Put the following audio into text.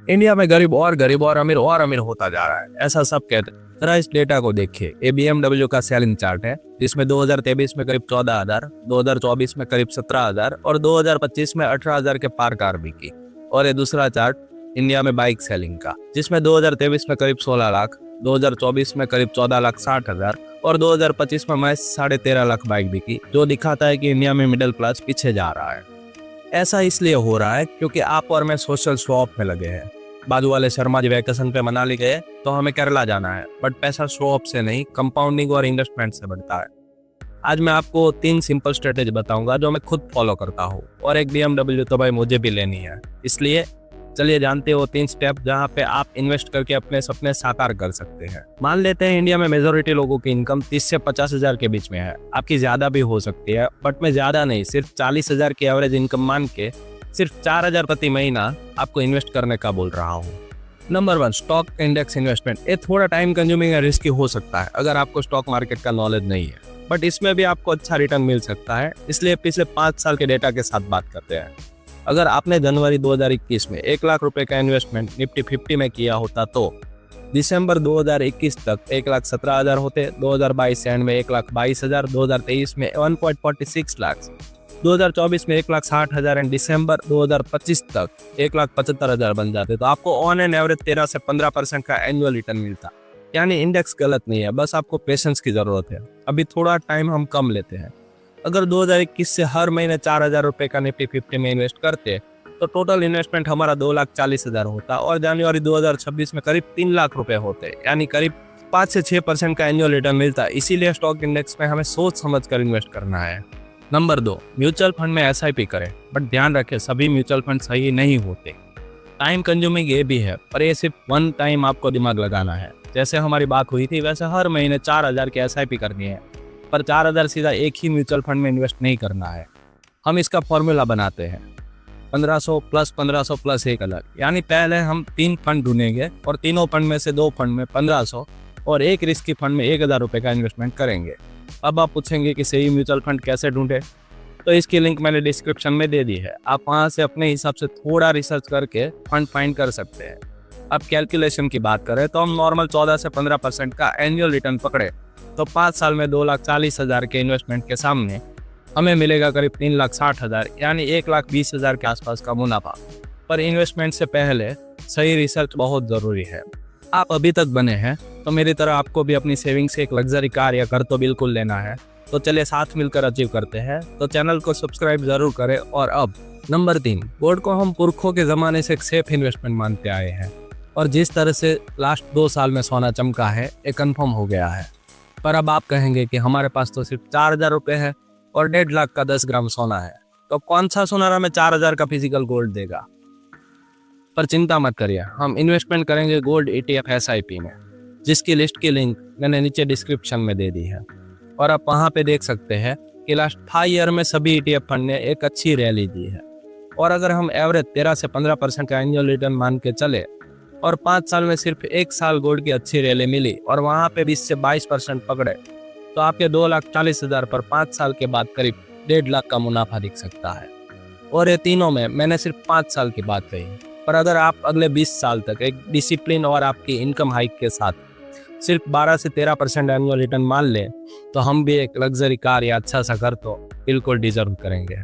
India में गरीब और अमीर होता जा रहा है, ऐसा सब कहते हैं। जरा इस डेटा को देखिए। ये BMW का सेलिंग चार्ट है, जिसमें 2023 में करीब 14,000, 2024 में करीब 17,000 और 2025 में 18,000 के पार कार बिकी। और ये दूसरा चार्ट इंडिया में बाइक सेलिंग का, जिसमें 2023 में करीब 16 लाख, 2024 में करीब 14,60,000 और 2025 में महज 13.5 लाख बाइक बिकी, जो दिखाता है कि इंडिया में मिडिल क्लास पीछे जा रहा है। ऐसा इसलिए हो रहा है क्योंकि आप और मैं सोशल शो ऑफ में लगे हैं। बाजू वाले शर्मा जी वैकेशन पे मनाली गए तो हमें केरला जाना है, बट पैसा शो ऑफ से नहीं, कंपाउंडिंग और इन्वेस्टमेंट से बढ़ता है। आज मैं आपको 3 सिंपल स्ट्रेटेजी बताऊंगा जो मैं खुद फॉलो करता हूँ, और एक BMW तो भाई मुझे भी लेनी है। इसलिए चलिए जानते हो 3 स्टेप जहाँ पे आप इन्वेस्ट करके अपने सपने साकार कर सकते हैं। मान लेते हैं इंडिया में मेजोरिटी लोगों की इनकम 30 से 50,000 के बीच में है। आपकी ज्यादा भी हो सकती है, बट मैं ज्यादा नहीं, सिर्फ 40,000 की एवरेज इनकम मान के सिर्फ 4,000 प्रति महीना आपको इन्वेस्ट करने का बोल रहा हूँ। Number 1, stock index investment. ये थोड़ा टाइम कंज्यूमिंग या रिस्की हो सकता है अगर आपको स्टॉक मार्केट का नॉलेज नहीं है, बट इसमें भी आपको अच्छा रिटर्न मिल सकता है। इसलिए पिछले 5 साल के डेटा के साथ बात करते हैं। अगर आपने जनवरी 2021 में 1 लाख रुपए का इन्वेस्टमेंट निफ्टी 50 में किया होता तो दिसंबर 2021 तक 1,17,000 होते, 2022 एंड में 1,22,000, 2023 में 1.46 लाख, 2024 में 1,60,000 एंड दिसंबर 2025 तक 1,75,000 बन जाते। तो आपको ऑन एन एवरेज 13 से 15% का एनुअल रिटर्न मिलता। यानी इंडेक्स गलत नहीं है, बस आपको पेशेंस की जरूरत है। अभी थोड़ा टाइम हम कम लेते हैं। अगर 2021 से हर महीने 4,000 रुपए का निफ्टी 50 में इन्वेस्ट करते तो टोटल इन्वेस्टमेंट हमारा 2,40,000 होता और जनवरी 2026 में करीब 3 लाख रुपए होते, यानी करीब 5 से 6% का एनुअल रिटर्न मिलता। इसीलिए स्टॉक इंडेक्स में हमें सोच समझ कर इन्वेस्ट करना है। नंबर 2, म्यूचुअल फंड में SIP करें, बट ध्यान रखें सभी म्यूचुअल फंड सही नहीं होते। टाइम कंज्यूमिंग ये भी है, पर ये सिर्फ वन टाइम आपको दिमाग लगाना है। जैसे हमारी बात हुई थी, वैसे हर महीने 4,000 की SIP करनी है, पर 4,000 सीधा एक ही म्यूचुअल फंड में इन्वेस्ट नहीं करना है। हम इसका फॉर्मूला बनाते हैं 1500 प्लस एक अलग, यानी पहले हम 3 फंड ढूंढेंगे और तीनों फंड में से 2 फंड में 1500 और एक रिस्की फंड में 1,000 रुपए का इन्वेस्टमेंट करेंगे। अब आप पूछेंगे कि सही म्यूचुअल फंड कैसे ढूंढे, तो इसकी लिंक मैंने डिस्क्रिप्शन में दे दी है। आप वहां से अपने हिसाब से थोड़ा रिसर्च करके फंड फाइंड कर सकते हैं। अब कैलकुलेशन की बात करें तो हम नॉर्मल 14 से 15% का एनुअल रिटर्न पकड़े तो 5 साल में 2,40,000 के इन्वेस्टमेंट के सामने हमें मिलेगा करीब 3,60,000, यानी 1,20,000 के आसपास का मुनाफा। पर इन्वेस्टमेंट से पहले सही रिसर्च बहुत ज़रूरी है। आप अभी तक बने हैं तो मेरी तरह आपको भी अपनी सेविंग से एक लग्जरी कार या घर तो बिल्कुल लेना है। तो चलिए साथ मिलकर अचीव करते हैं। तो चैनल को सब्सक्राइब जरूर करें। और अब नंबर 3, गोल्ड को हम पुरखों के ज़माने से एक सेफ इन्वेस्टमेंट मानते आए हैं, और जिस तरह से लास्ट 2 साल में सोना चमका है ये कन्फर्म हो गया है। पर अब आप कहेंगे कि हमारे पास तो सिर्फ 4,000 रुपये है और 1.5 लाख का 10 ग्राम सोना है, तो कौन सा सोनार हमें 4,000 का फिजिकल गोल्ड देगा। पर चिंता मत करिए, हम इन्वेस्टमेंट करेंगे गोल्ड ETF SIP में, जिसकी लिस्ट की लिंक मैंने नीचे डिस्क्रिप्शन में दे दी है। और आप वहाँ पे देख सकते हैं कि लास्ट 5 ईयर में सभी ETF फंड ने एक अच्छी रैली दी है। और अगर हम एवरेज 13 से 15% का एनुअल रिटर्न मान के चले और 5 साल में सिर्फ 1 साल गोल्ड की अच्छी रैली मिली और वहाँ पे 20 से 22% पकड़े, तो आपके 2,40,000 पर 5 साल के बाद करीब 1.5 लाख का मुनाफा दिख सकता है। और ये तीनों में मैंने सिर्फ 5 साल की बात कही, पर अगर आप अगले 20 साल तक एक डिसिप्लिन और आपकी इनकम हाइक के साथ सिर्फ 12 से 13% एनुअल रिटर्न मान लें, तो हम भी एक लग्जरी कार या अच्छा सा घर तो बिल्कुल डिजर्व करेंगे।